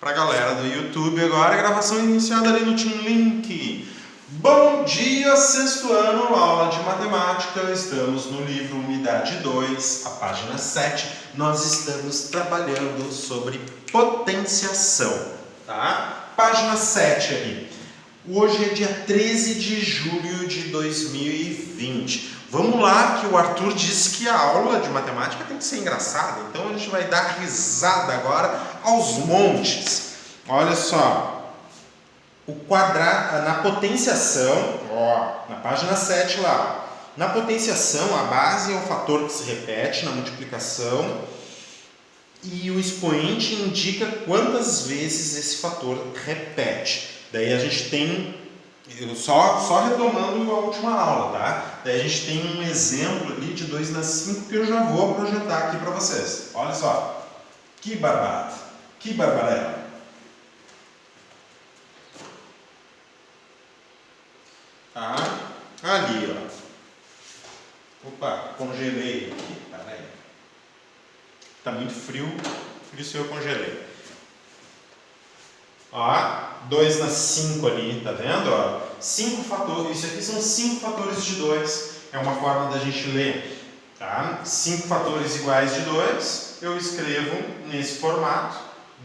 para a galera do YouTube agora, a gravação iniciada ali no Team Link. Bom dia, sexto ano, aula de matemática. Estamos no livro Unidade 2, a página 7. Nós estamos trabalhando sobre potenciação, tá? Página 7 ali. Hoje é dia 13 de julho de 2020. Vamos lá, que o Arthur disse que a aula de matemática tem que ser engraçada, então a gente vai dar risada agora aos montes. Olha só, o quadrado, na potenciação, ó, na página 7 lá, na potenciação a base é o fator que se repete na multiplicação e o expoente indica quantas vezes esse fator repete. Daí a gente tem, só retomando a última aula, tá? Daí a gente tem um exemplo ali de 2 na 5 que eu já vou projetar aqui para vocês. Olha só, que barbado, que barbarela. Tá? Ali, ó. Opa, congelei aqui, peraí. Tá muito frio, por isso eu congelei. Ó, 2 na 5 ali, tá vendo? Ó, 5 fatores, isso aqui são 5 fatores de 2. É uma forma da gente ler, tá? 5 fatores iguais de 2, eu escrevo nesse formato,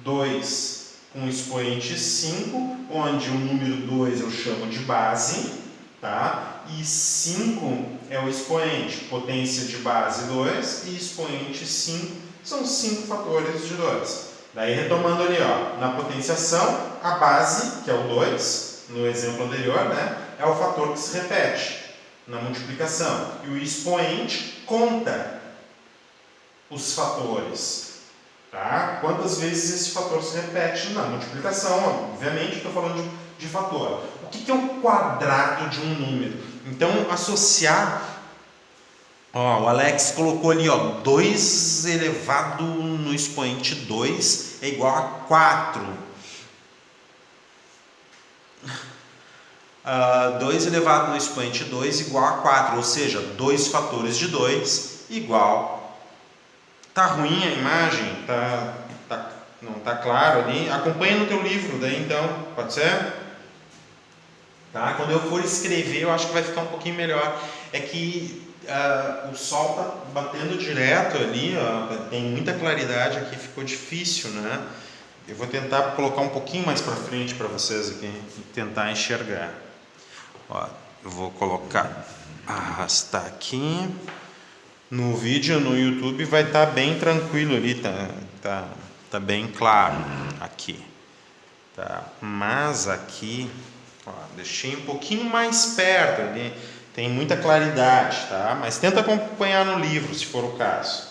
2 com expoente 5, onde o número 2 eu chamo de base, tá? E 5 é o expoente, potência de base 2 e expoente 5, são 5 fatores de 2. Daí retomando ali, ó, na potenciação, a base, que é o 2, no exemplo anterior, né, é o fator que se repete na multiplicação. E o expoente conta os fatores, tá? Quantas vezes esse fator se repete na multiplicação, obviamente estou falando de fator. O que é o quadrado de um número? Então, associar... Ó, o Alex colocou ali, ó, 2 elevado no expoente 2 é igual a 4. 2 elevado no expoente 2 igual a 4, ou seja, 2 fatores de 2 igual. Tá ruim a imagem? Não tá claro ali? Acompanha no teu livro daí então, pode ser? Tá? Quando eu for escrever eu acho que vai ficar um pouquinho melhor. É que o sol está batendo direto ali, ó, tem muita claridade aqui, ficou difícil, né? Eu vou tentar colocar um pouquinho mais para frente para vocês aqui e tentar enxergar. Ó, eu vou colocar, arrastar aqui. No vídeo no YouTube vai estar bem tranquilo ali, tá bem claro aqui, tá? Mas aqui, ó, deixei um pouquinho mais perto ali. Tem muita claridade, tá? Mas tenta acompanhar no livro, se for o caso,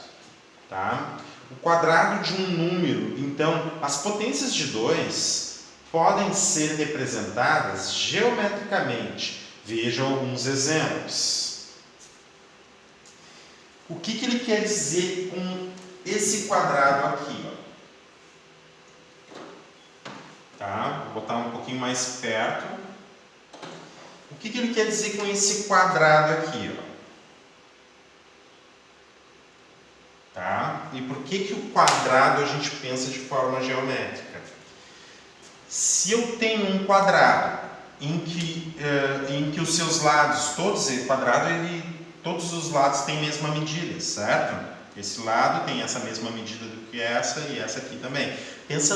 tá? O quadrado de um número. Então, as potências de 2 podem ser representadas geometricamente. Vejam alguns exemplos. O que ele quer dizer com esse quadrado aqui, ó? Tá? Vou botar um pouquinho mais perto. O que ele quer dizer com esse quadrado aqui, ó? Tá? E por que o quadrado a gente pensa de forma geométrica? Se eu tenho um quadrado em que os seus lados, todos os lados têm a mesma medida, certo? Esse lado tem essa mesma medida do que essa e essa aqui também. Pensa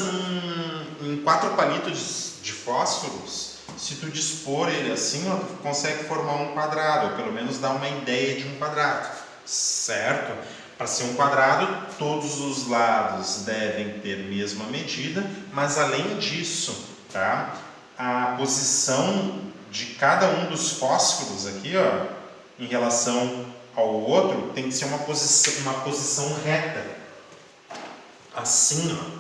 em 4 palitos de fósforos. Se tu dispor ele assim, ó, tu consegue formar um quadrado, ou pelo menos dar uma ideia de um quadrado, certo? Para ser um quadrado, todos os lados devem ter a mesma medida, mas além disso, tá? A posição de cada um dos fósforos aqui, ó, em relação ao outro, tem que ser uma posição reta. Assim, ó.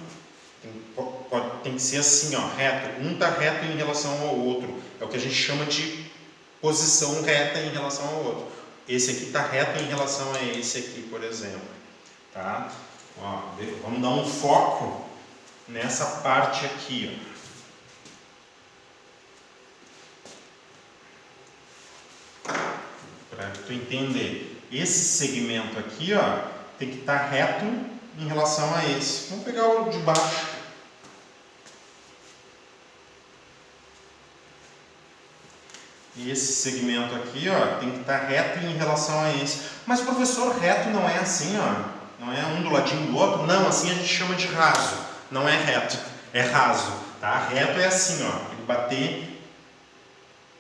Tem que ser assim, ó, reto. Um está reto em relação ao outro. É o que a gente chama de posição reta em relação ao outro. Esse aqui está reto em relação a esse aqui, por exemplo. Tá? Ó, vamos dar um foco nessa parte aqui, ó. Para tu entender. Esse segmento aqui, ó, tem que estar reto em relação a esse. Vamos pegar o de baixo. esse segmento aqui, ó, tem que estar reto em relação a esse. Mas, professor, reto não é assim, ó. Não é um do ladinho do outro. Não, assim a gente chama de raso. Não é reto, é raso. Tá? Reto é assim, ó.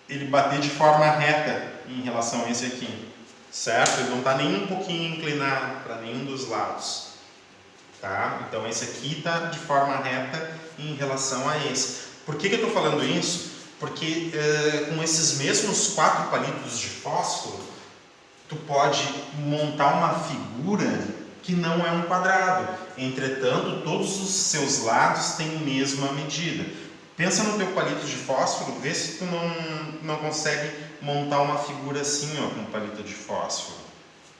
Ele bater de forma reta em relação a esse aqui. Certo? Ele não está nem um pouquinho inclinado para nenhum dos lados. Tá? Então, esse aqui está de forma reta em relação a esse. Por que eu estou falando isso? Porque com esses mesmos 4 palitos de fósforo, tu pode montar uma figura que não é um quadrado. Entretanto, todos os seus lados têm a mesma medida. Pensa no teu palito de fósforo, vê se tu não consegue montar uma figura assim, ó, com um palito de fósforo.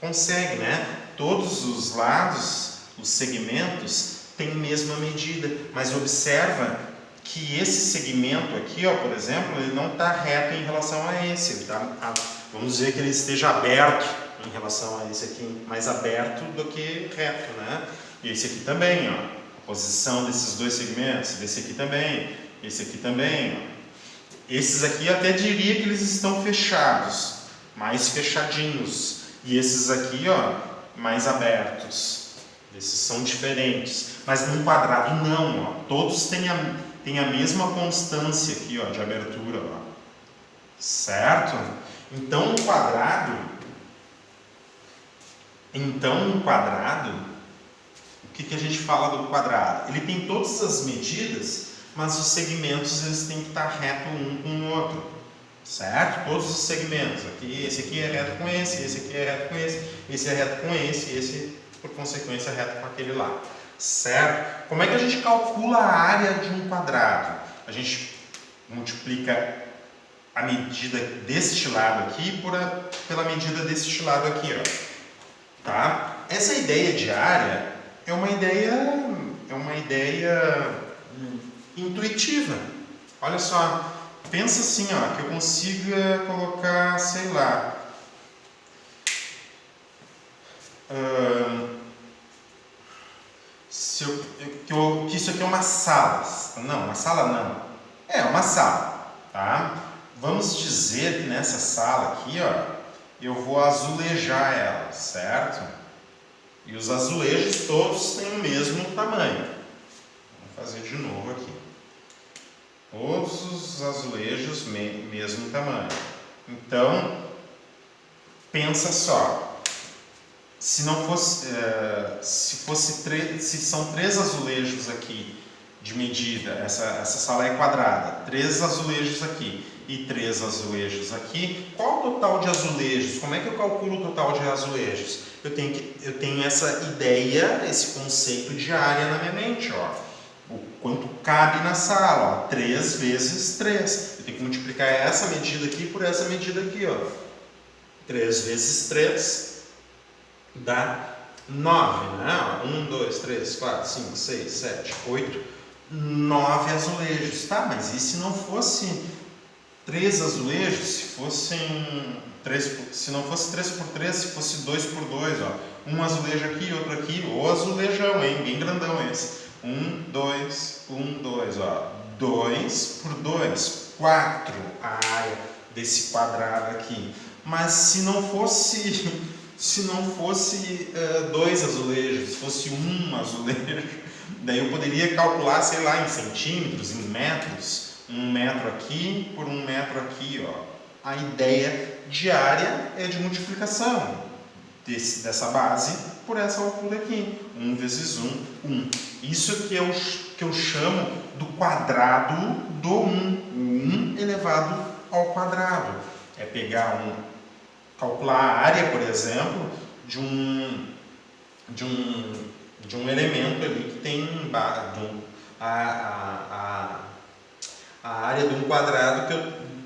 Consegue, né? Todos os lados, os segmentos, têm a mesma medida. Mas observa que esse segmento aqui, ó, por exemplo, ele não está reto em relação a esse. Ele tá, vamos dizer que ele esteja aberto em relação a esse aqui, mais aberto do que reto, né? E esse aqui também, ó, a posição desses dois segmentos, desse aqui também, esse aqui também, ó. Esses aqui eu até diria que eles estão fechados, mais fechadinhos. E esses aqui, ó, mais abertos. Esses são diferentes. Mas num quadrado não, ó. Todos têm a mesma constância aqui, ó, de abertura, ó. Certo? Então, um quadrado, o que a gente fala do quadrado? Ele tem todas as medidas, mas os segmentos eles têm que estar reto um com o outro. Certo? Todos os segmentos. Aqui, esse aqui é reto com esse aqui é reto com esse é reto com esse, por consequência, é reto com aquele lá. Certo? Como é que a gente calcula a área de um quadrado? A gente multiplica a medida deste lado aqui pela medida deste lado aqui, ó. Tá? Essa ideia de área é uma ideia intuitiva. Olha só, pensa assim, ó, que eu consiga colocar, sei lá, que isso aqui é uma sala. Não, uma sala não. É uma sala, tá? Vamos dizer que nessa sala aqui, ó, eu vou azulejar ela, certo? E os azulejos todos têm o mesmo tamanho. Vamos fazer de novo aqui. Todos os azulejos mesmo tamanho. Então, pensa só. Se são 3 azulejos aqui de medida, essa sala é quadrada, 3 azulejos aqui e 3 azulejos aqui, qual o total de azulejos? Como é que eu calculo o total de azulejos? Eu tenho essa ideia, esse conceito de área na minha mente, ó. O quanto cabe na sala, ó, 3 vezes 3. Eu tenho que multiplicar essa medida aqui por essa medida aqui, ó. 3 vezes 3 dá 9, né? 1, 2, 3, 4, 5, 6, 7, 8, 9 azulejos. Tá, mas e se não fosse 3 azulejos? Se não fosse 3 por 3, se fosse 2 por 2, ó. Um azulejo aqui, outro aqui, o azulejão, hein? Bem grandão esse. 1, 2, 1, 2, ó. 2 por 2, 4 a área desse quadrado aqui. Mas se não fosse 2 azulejos, se fosse um azulejo, daí eu poderia calcular, sei lá, em centímetros, em metros, 1 metro aqui por 1 metro aqui, ó. A ideia de área é de multiplicação dessa base por essa altura aqui. 1 vezes 1, 1. Isso que eu chamo do quadrado do 1. O 1 elevado ao quadrado. É pegar calcular a área, por exemplo, de um elemento ali que tem a área de um quadrado que é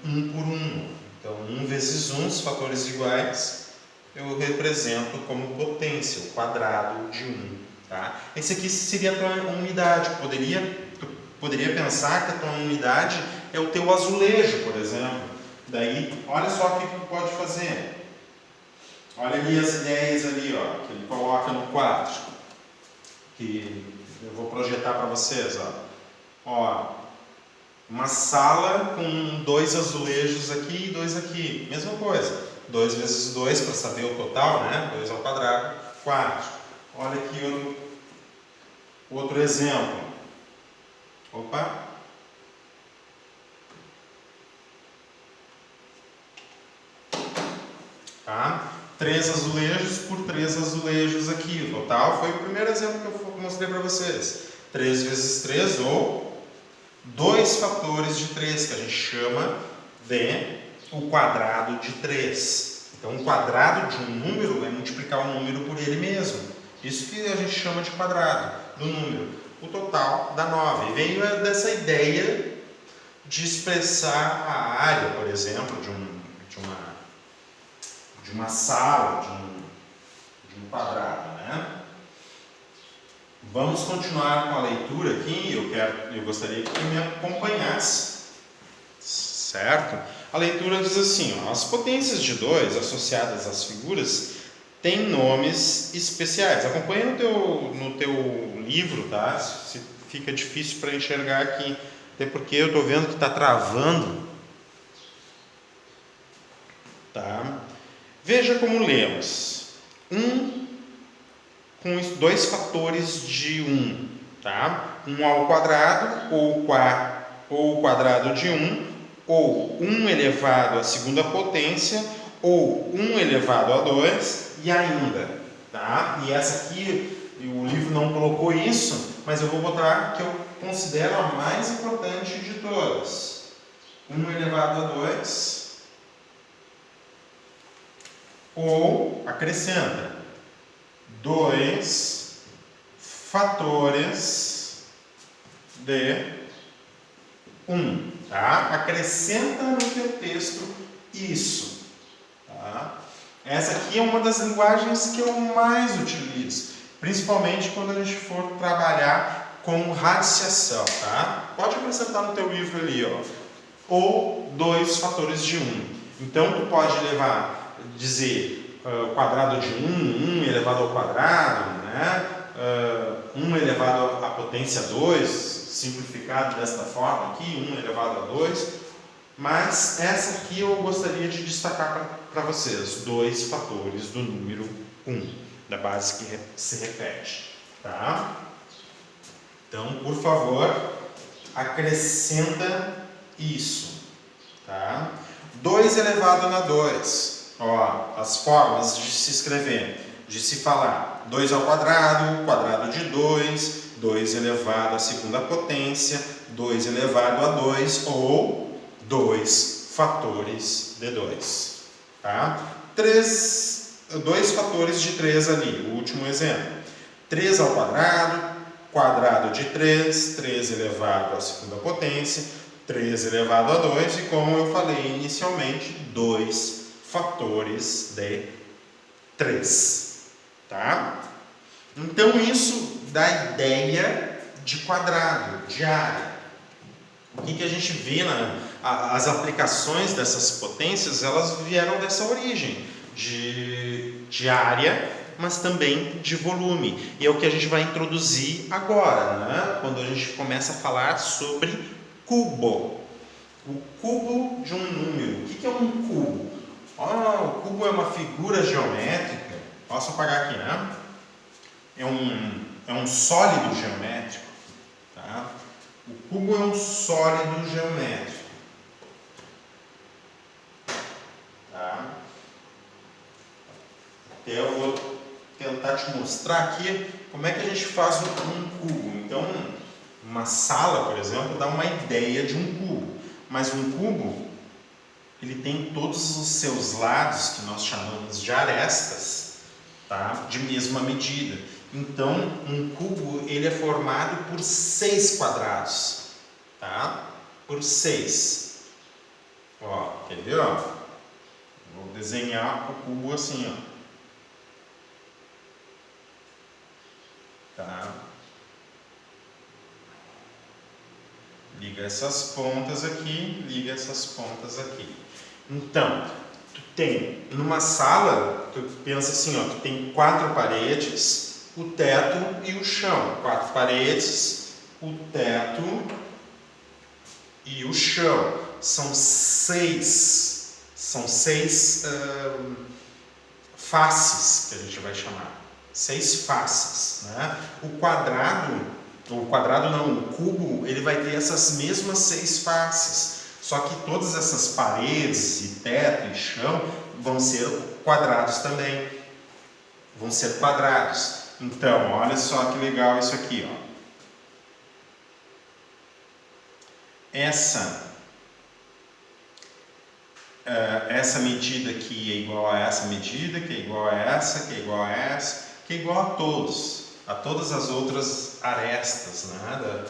1 por 1. Então, 1 vezes 1, os fatores iguais, eu represento como potência, o quadrado de 1. Tá? Esse aqui seria a tua unidade. Tu poderia pensar que a tua unidade é o teu azulejo, por exemplo. Daí, olha só o que tu pode fazer. Olha ali as ideias ali, ó, que ele coloca no quadro, que eu vou projetar para vocês, ó. Uma sala com 2 azulejos aqui e 2 aqui. Mesma coisa. 2 vezes 2 para saber o total, né? 2 ao quadrado, 4. Olha aqui outro exemplo. Opa! Tá? 3 azulejos por 3 azulejos aqui. O total foi o primeiro exemplo que eu mostrei para vocês. 3 vezes 3 ou 2 fatores de 3, que a gente chama de o quadrado de 3. Então, o quadrado de um número é multiplicar o número por ele mesmo. Isso que a gente chama de quadrado do número. O total dá 9. E veio dessa ideia de expressar a área, por exemplo, de uma sala, de um quadrado, né? Vamos continuar com a leitura aqui. Eu gostaria que me acompanhasse, certo? A leitura diz assim, ó, as potências de 2 associadas às figuras têm nomes especiais. Acompanha no teu livro, tá? Se fica difícil para enxergar aqui, até porque eu estou vendo que está travando, tá? Veja como lemos. Com 2 fatores de 1, tá? 1 ao quadrado, ou o quadrado de 1, ou 1 elevado à segunda potência, ou 1 elevado a 2, e ainda, tá? E essa aqui, o livro não colocou isso, mas eu vou botar que eu considero a mais importante de todas. 1 elevado a 2, ou, acrescenta, 2 fatores de 1, tá? Acrescenta no teu texto isso, tá? Essa aqui é uma das linguagens que eu mais utilizo, principalmente quando a gente for trabalhar com radiciação, tá? Pode acrescentar no teu livro ali, ó, ou 2 fatores de 1. Então, tu pode dizer quadrado de 1 elevado ao quadrado, né? 1 elevado à potência 2, simplificado desta forma aqui, 1 elevado a 2. Mas essa aqui eu gostaria de destacar para vocês, 2 fatores do número 1, da base que se repete, tá? Então, por favor, acrescenta isso, tá? 2 elevado a 2. Ó, as formas de se escrever, de se falar. 2 ao quadrado, quadrado de 2, 2 elevado à segunda potência, 2 elevado a 2, ou 2 fatores de 2. Tá? 2 fatores de 3 ali, o último exemplo. 3 ao quadrado, quadrado de 3, 3 elevado à segunda potência, 3 elevado a 2, e como eu falei inicialmente, 2 fatores de 3, tá? Então isso dá ideia de quadrado, de área. O que a gente vê as aplicações dessas potências, elas vieram dessa origem de área, mas também de volume. E é o que a gente vai introduzir agora, né? Quando a gente começa a falar sobre cubo. O cubo de um número. O que é um cubo? O cubo é uma figura geométrica. Posso apagar aqui, né? É um sólido geométrico. Tá? O cubo é um sólido geométrico. Tá? Até eu vou tentar te mostrar aqui como é que a gente faz um cubo. Então, uma sala, por exemplo, dá uma ideia de um cubo. Mas um cubo, ele tem todos os seus lados, que nós chamamos de arestas, tá? De mesma medida. Então, um cubo, ele é formado por 6 quadrados, tá? Por 6. Ó, quer ver, ó? Vou desenhar o cubo assim, ó. Tá? Liga essas pontas aqui, liga essas pontas aqui. Então, tu tem, numa sala, tu pensa assim, ó, tu tem 4 paredes, o teto e o chão. 4 paredes, o teto e o chão são seis faces, que a gente vai chamar. 6 faces, né? O quadrado não, o cubo, ele vai ter essas mesmas 6 faces. Só que todas essas paredes e teto e chão vão ser quadrados também. Vão ser quadrados. Então, olha só que legal isso aqui, ó. Essa medida aqui é igual a essa medida, que é igual a essa, que é igual a essa, que é igual a todas as outras arestas, né,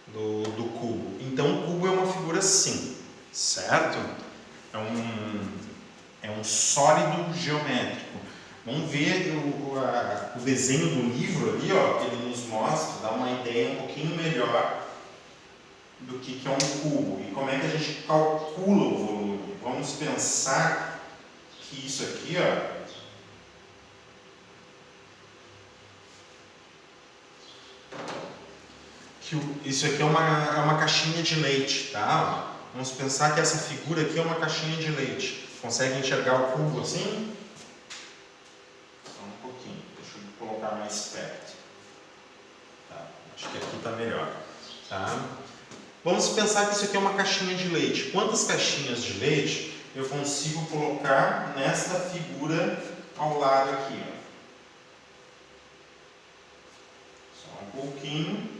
do cubo. Então o cubo é uma figura assim, certo? É um sólido geométrico. Vamos ver o desenho do livro ali, ó, que ele nos mostra, dá uma ideia um pouquinho melhor do que é um cubo e como é que a gente calcula o volume. Vamos pensar que isso aqui, ó, isso aqui é uma caixinha de leite, tá? Vamos pensar que essa figura aqui é uma caixinha de leite. Consegue enxergar o cubo assim? Só um pouquinho, deixa eu colocar mais perto. Tá, acho que aqui está melhor, tá? Vamos pensar que isso aqui é uma caixinha de leite. Quantas caixinhas de leite eu consigo colocar nesta figura ao lado aqui, ó? Só um pouquinho.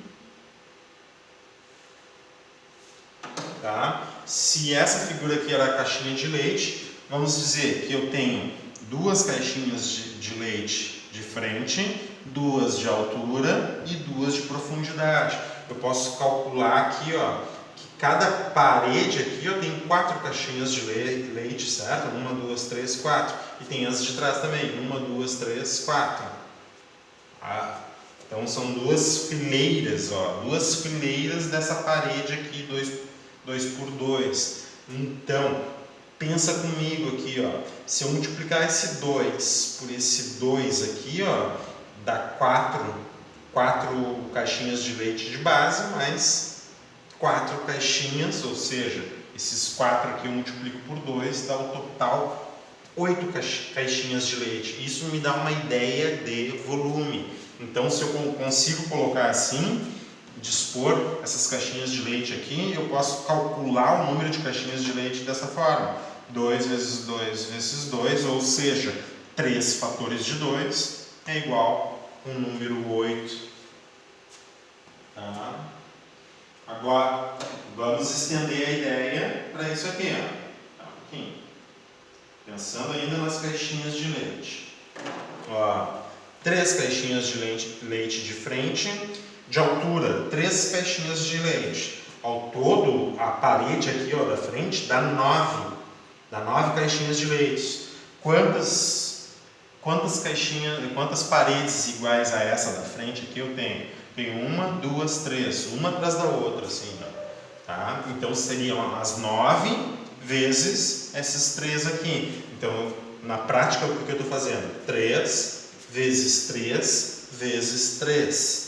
Tá? Se essa figura aqui era a caixinha de leite, vamos dizer que eu tenho 2 caixinhas de leite de frente, 2 de altura e 2 de profundidade. Eu posso calcular aqui, ó, que cada parede aqui eu tenho 4 caixinhas de leite, certo? 1, 2, 3, 4. E tem as de trás também, 1, 2, 3, 4. Então são 2 fileiras, ó, 2 fileiras dessa parede aqui, 2 por 2. Então, pensa comigo aqui, ó, se eu multiplicar esse 2 por esse 2 aqui, ó, dá 4 caixinhas de leite de base, mais 4 caixinhas, ou seja, esses 4 aqui eu multiplico por 2, dá o total 8 caixinhas de leite. Isso me dá uma ideia de volume. Então, se eu consigo colocar assim, dispor essas caixinhas de leite aqui, eu posso calcular o número de caixinhas de leite dessa forma. 2 vezes 2 vezes 2, ou seja, 3 fatores de 2 é igual ao número 8. Tá? Agora, vamos estender a ideia para isso aqui. Ó. Tá, um pouquinho. Pensando ainda nas caixinhas de leite. Ó, 3 caixinhas de leite de frente. De altura, 3 caixinhas de leite. Ao todo, a parede aqui, ó, da frente dá 9. Dá 9 caixinhas de leite. Quantas paredes iguais a essa da frente aqui eu tenho? Tenho 1, 2, 3. Uma atrás da outra, assim, ó. Tá? Então, seriam as 9 vezes esses 3 aqui. Então, na prática, o que eu estou fazendo? 3 vezes 3 vezes 3.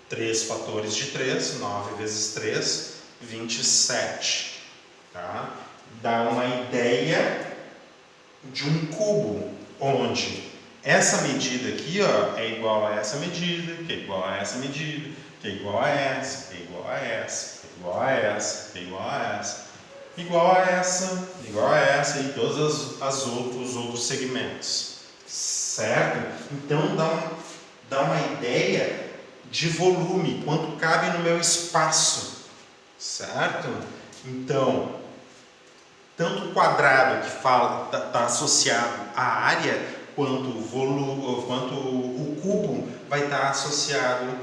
3 fatores de 3, 9 vezes 3, 27. Tá? Dá uma ideia de um cubo, onde essa medida aqui, ó, é igual a essa medida, que é igual a essa medida, que é igual a essa, que é igual a essa, que é igual a essa, que é igual a essa, igual a essa, igual a essa e todos os outros segmentos. Certo? Então dá uma ideia de volume, quanto cabe no meu espaço, certo? Então, tanto o quadrado que está associado à área, quanto o cubo vai estar associado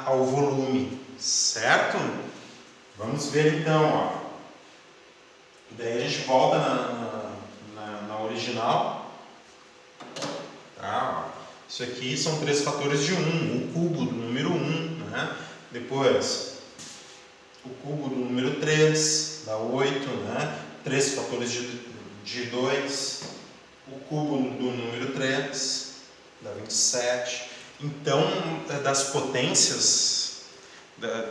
ao volume, certo? Vamos ver então, ó. Daí a gente volta na original, tá? Ó. Isso aqui são 3 fatores de 1, o cubo do número 1, né? Depois, o cubo do número 3, dá 8, né? 3 fatores de 2, o cubo do número 3, dá 27. Então, das potências,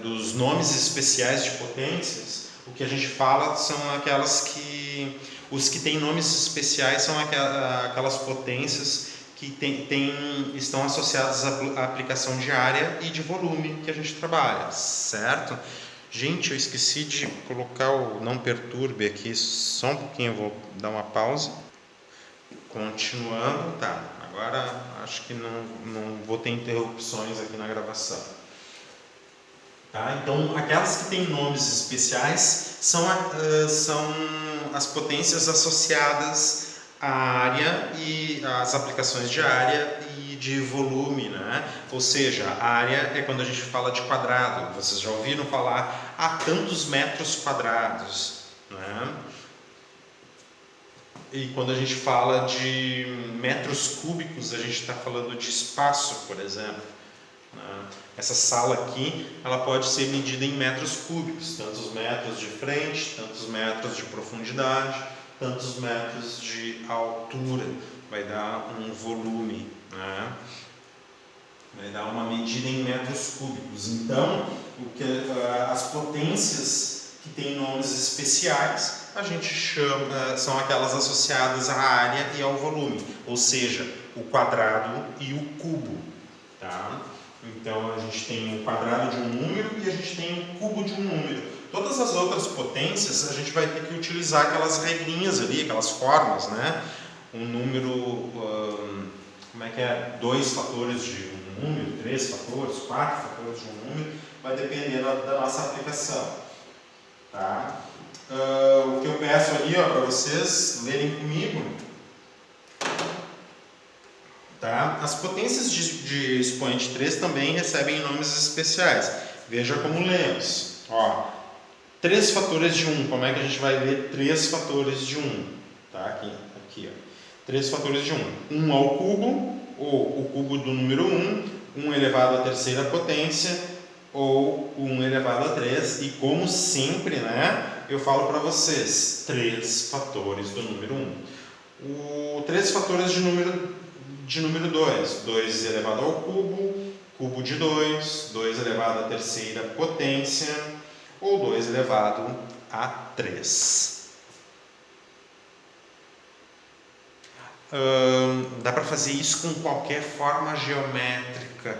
dos nomes especiais de potências, o que a gente fala são aquelas que... Os que têm nomes especiais são aquelas potências que estão associadas à aplicação de área e de volume que a gente trabalha, certo? Gente, eu esqueci de colocar o não perturbe aqui, só um pouquinho, eu vou dar uma pausa. Continuando, tá, agora acho que não vou ter interrupções aqui na gravação. Tá? Então, aquelas que têm nomes especiais são as potências associadas à área e às aplicações de área e de volume, né? Ou seja, a área é quando a gente fala de quadrado. Vocês já ouviram falar a tantos metros quadrados, né? E quando a gente fala de metros cúbicos, a gente está falando de espaço, por exemplo. Essa sala aqui, ela pode ser medida em metros cúbicos, tantos metros de frente, tantos metros de profundidade, tantos metros de altura, vai dar um volume, né? Vai dar uma medida em metros cúbicos. Então, as potências que têm nomes especiais, a gente chama, são aquelas associadas à área e ao volume, ou seja, o quadrado e o cubo, tá? Então, a gente tem o quadrado de um número e a gente tem o cubo de um número. Todas as outras potências, a gente vai ter que utilizar aquelas regrinhas ali, aquelas formas, né? Um número, como é que é? 2 fatores de um número, 3 fatores, 4 fatores de um número, vai depender da nossa aplicação. Tá? O que eu peço ali para vocês lerem comigo, tá? As potências de expoente 3 também recebem nomes especiais. Veja como lemos. 3 fatores de 1. Como é que a gente vai ler 3 fatores de 1? Tá? Aqui, ó. 3 fatores de 1. 1 ao cubo, ou o cubo do número 1, 1 elevado à terceira potência, ou 1 elevado a 3. E como sempre, né, eu falo para vocês, 3 fatores do número 1. 3 fatores de número 2. 2 elevado ao cubo, cubo de 2, 2 elevado à terceira potência, ou 2 elevado a 3. Dá para fazer isso com qualquer forma geométrica.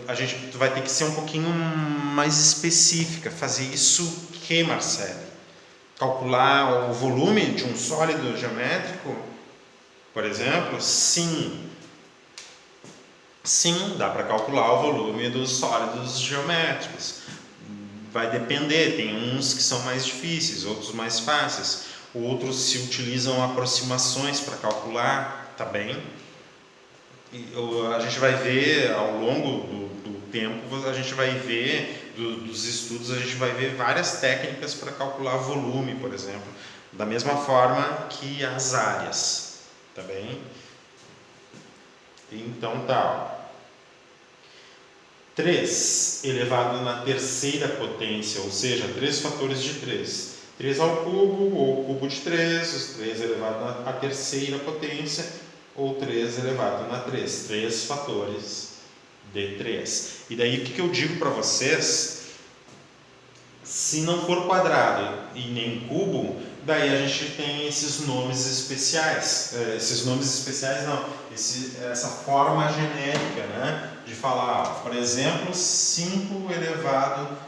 A gente vai ter que ser um pouquinho mais específica. Fazer isso o que, Marcelo? Calcular o volume de um sólido geométrico, por exemplo? Sim. Sim, dá para calcular o volume dos sólidos geométricos. Vai depender, tem uns que são mais difíceis, outros mais fáceis. Outros se utilizam aproximações para calcular, tá bem? E a gente vai ver ao longo do tempo, a gente vai ver, dos estudos, a gente vai ver várias técnicas para calcular volume, por exemplo, da mesma forma que as áreas, tá bem? Então tá, 3 elevado na terceira potência, ou seja, 3 fatores de 3. 3 ao cubo, ou cubo de 3, os 3 elevado à terceira potência, ou 3 elevado na 3. 3 fatores de 3. E daí o que eu digo para vocês? Se não for quadrado e nem cubo, daí a gente tem esses nomes especiais. Esses nomes especiais não, essa forma genérica, né, de falar, por exemplo, 5 elevado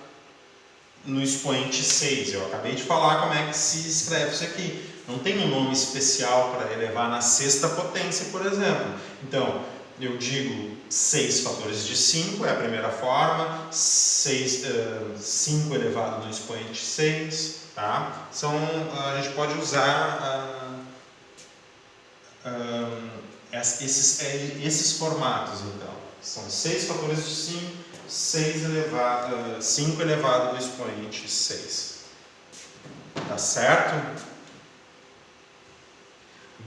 no expoente 6. Eu acabei de falar como é que se escreve isso aqui. Não tem um nome especial para elevar na sexta potência, por exemplo. Então, eu digo 6 fatores de 5 é a primeira forma, 5 elevado no expoente 6, tá? A gente pode usar esses formatos, então. São 6 fatores de 5, 5 elevado no expoente 6. Tá certo?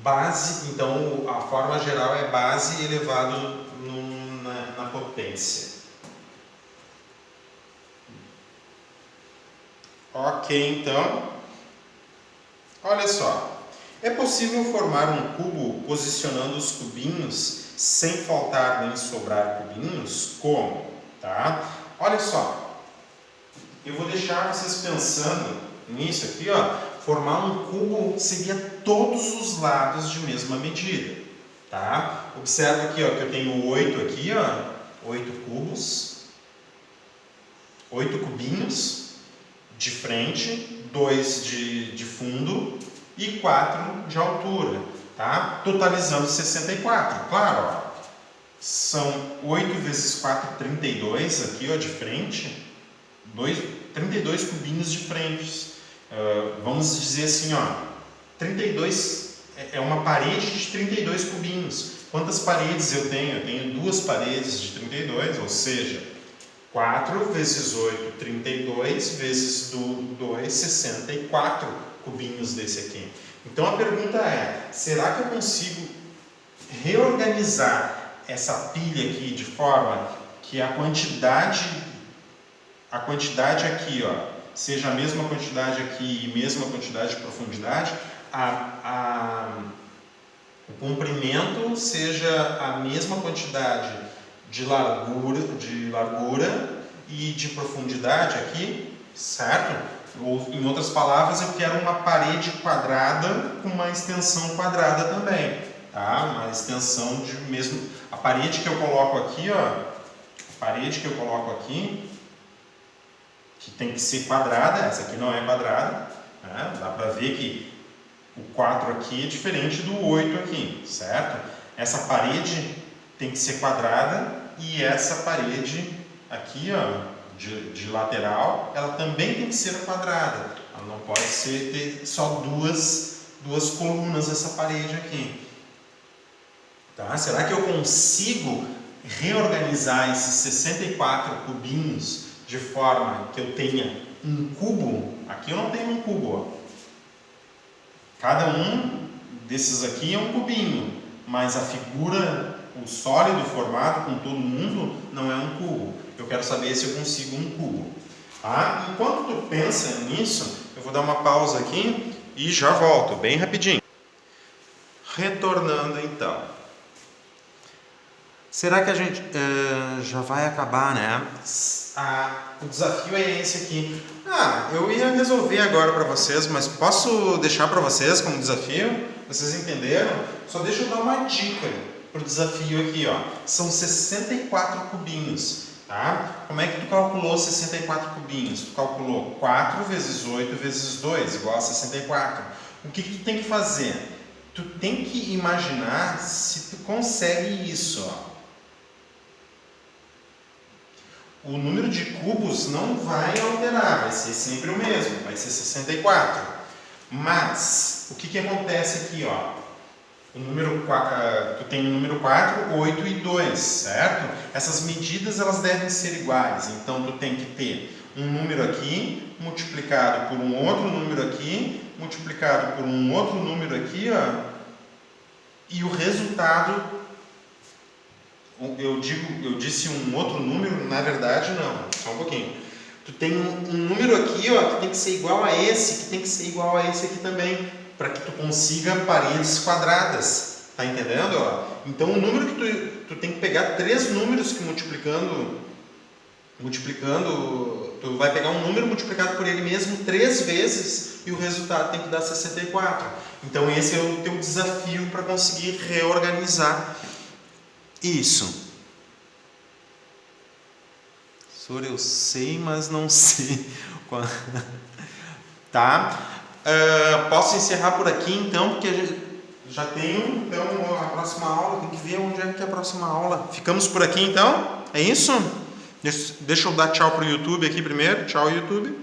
Base, então a forma geral é base elevado na potência. Ok, então, olha só. É possível formar um cubo posicionando os cubinhos sem faltar nem sobrar cubinhos? Como? Tá? Olha só. eu vou deixar vocês pensando nisso aqui, ó. Formar um cubo seria todos os lados de mesma medida, tá? Observa aqui, ó, que eu tenho 8 aqui, ó, 8 cubos, 8 cubinhos de frente, 2 de fundo e 4 de altura, tá? Totalizando 64, claro, ó. São 8 vezes 4, 32 aqui, ó, de frente, 32 cubinhos de frente. Vamos dizer assim, ó, 32 é uma parede de 32 cubinhos. Quantas paredes eu tenho? Eu tenho 2 paredes de 32, ou seja, 4 vezes 8, 32, vezes 2, 64 cubinhos desse aqui. Então a pergunta é, será que eu consigo reorganizar essa pilha aqui de forma que a quantidade aqui, ó, seja a mesma quantidade aqui e mesma quantidade de profundidade, o comprimento seja a mesma quantidade de largura e de profundidade aqui, certo? Ou, em outras palavras, eu quero uma parede quadrada com uma extensão quadrada também, tá? Uma extensão de mesmo... A parede que eu coloco aqui, ó, que tem que ser quadrada, essa aqui não é quadrada, né? Dá para ver que o 4 aqui é diferente do 8 aqui, certo? Essa parede tem que ser quadrada e essa parede aqui, ó, de lateral, ela também tem que ser quadrada. Ela não pode ter só duas colunas essa parede aqui. Tá? Será que eu consigo reorganizar esses 64 cubinhos de forma que eu tenha um cubo? Aqui eu não tenho um cubo, ó. Cada um desses aqui é um cubinho, mas a figura, o sólido formado com todo mundo não é um cubo. Eu quero saber se eu consigo um cubo. Tá? Enquanto tu pensa nisso, eu vou dar uma pausa aqui e já volto, bem rapidinho. Retornando então. Será que a gente já vai acabar, né? O desafio é esse aqui. Eu ia resolver agora para vocês, mas posso deixar para vocês como desafio? Vocês entenderam? Só deixa eu dar uma dica para o desafio aqui, ó. São 64 cubinhos, tá? Como é que tu calculou 64 cubinhos? Tu calculou 4 vezes 8 vezes 2, igual a 64. O que tu tem que fazer? Tu tem que imaginar se tu consegue isso, ó. O número de cubos não vai alterar, vai ser sempre o mesmo, vai ser 64. Mas, o que acontece aqui, ó? O número 4, tu tem o número 4, 8 e 2, certo? Essas medidas elas devem ser iguais, então tu tem que ter um número aqui, multiplicado por um outro número aqui, multiplicado por um outro número aqui, ó, e o resultado... Eu disse um outro número, na verdade não, só um pouquinho. Tu tem um número aqui, ó, que tem que ser igual a esse, que tem que ser igual a esse aqui também, para que tu consiga paredes quadradas, tá entendendo? Ó? Então o número que tu tem que pegar 3 números que multiplicando, tu vai pegar um número multiplicado por ele mesmo 3 vezes e o resultado tem que dar 64. Então esse é o teu desafio para conseguir reorganizar isso. Senhor, eu sei, mas não sei. Tá? Posso encerrar por aqui então, porque já tenho então a próxima aula. Tem que ver onde é que é a próxima aula. Ficamos por aqui então? É isso? Deixa eu dar tchau pro YouTube aqui primeiro. Tchau, YouTube.